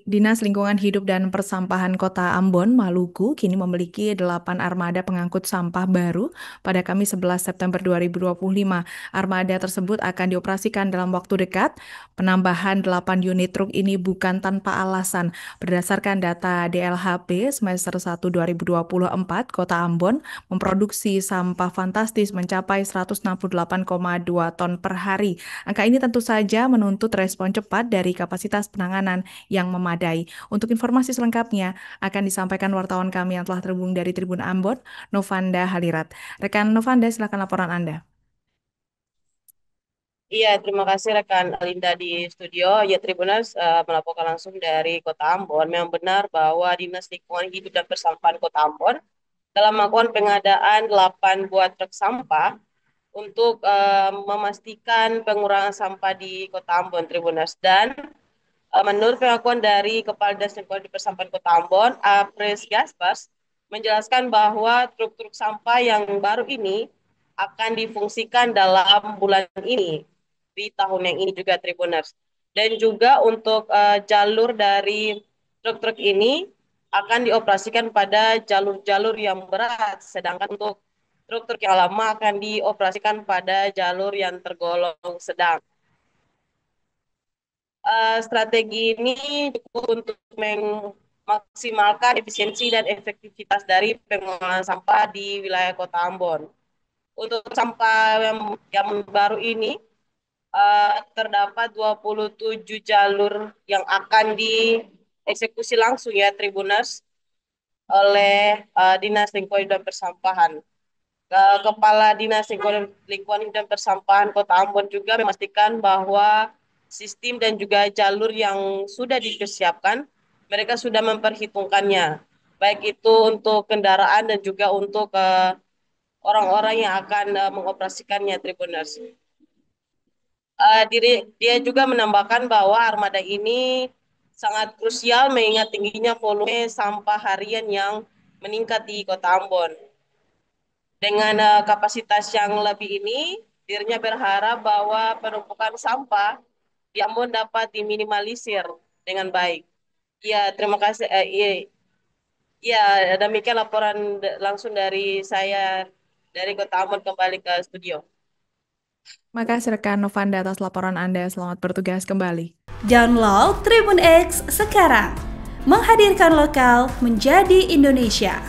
Dinas Lingkungan Hidup dan Persampahan Kota Ambon, Maluku, kini memiliki 8 armada pengangkut sampah baru pada Kamis 11 September 2025. Armada tersebut akan dioperasikan dalam waktu dekat. Penambahan 8 unit truk ini bukan tanpa alasan. Berdasarkan data DLHP semester 1 2024, Kota Ambon memproduksi sampah fantastis mencapai 168,2 ton per hari. Angka ini tentu saja menuntut respon cepat dari kapasitas penanganan yang memadai. Untuk informasi selengkapnya akan disampaikan wartawan kami yang telah terhubung dari Tribun Ambon, Novanda Halirat. Rekan Novanda, silakan laporan Anda. Iya, terima kasih rekan Alinda di studio. Ya, Tribuners melaporkan langsung dari Kota Ambon. Memang benar bahwa Dinas Lingkungan Hidup dan Persampahan Kota Ambon telah melakukan pengadaan 8 buah truk sampah untuk memastikan pengurangan sampah di Kota Ambon, Tribuners. Dan menurut pengakuan dari Kepala Dinas Lingkungan Hidup dan Persampahan Kota Ambon, Apres Gaspars, menjelaskan bahwa truk-truk sampah yang baru ini akan difungsikan dalam bulan ini, di tahun yang ini juga Tribuners. Dan juga untuk jalur dari truk-truk ini akan dioperasikan pada jalur-jalur yang berat, sedangkan untuk truk-truk yang lama akan dioperasikan pada jalur yang tergolong sedang. Strategi ini cukup untuk memaksimalkan efisiensi dan efektivitas dari pengolahan sampah di wilayah Kota Ambon. Untuk sampah yang baru ini terdapat 27 jalur yang akan dieksekusi langsung ya Tribuners oleh Dinas Lingkungan dan Persampahan. Kepala Dinas Lingkungan dan Persampahan Kota Ambon juga memastikan bahwa sistem dan juga jalur yang sudah dipersiapkan, mereka sudah memperhitungkannya, baik itu untuk kendaraan dan juga untuk orang-orang yang akan mengoperasikannya, Tribuners. Dia juga menambahkan bahwa armada ini sangat krusial mengingat tingginya volume sampah harian yang meningkat di Kota Ambon. Dengan kapasitas yang lebih ini, dirinya berharap bahwa penumpukan sampah di Ambon dapat diminimalisir dengan baik. Ya, terima kasih. Ya, demikian laporan langsung dari saya dari Kota Ambon kembali ke studio. Makasih rekan Novanda atas laporan Anda. Selamat bertugas kembali. Download Tribun X sekarang. Menghadirkan lokal menjadi Indonesia.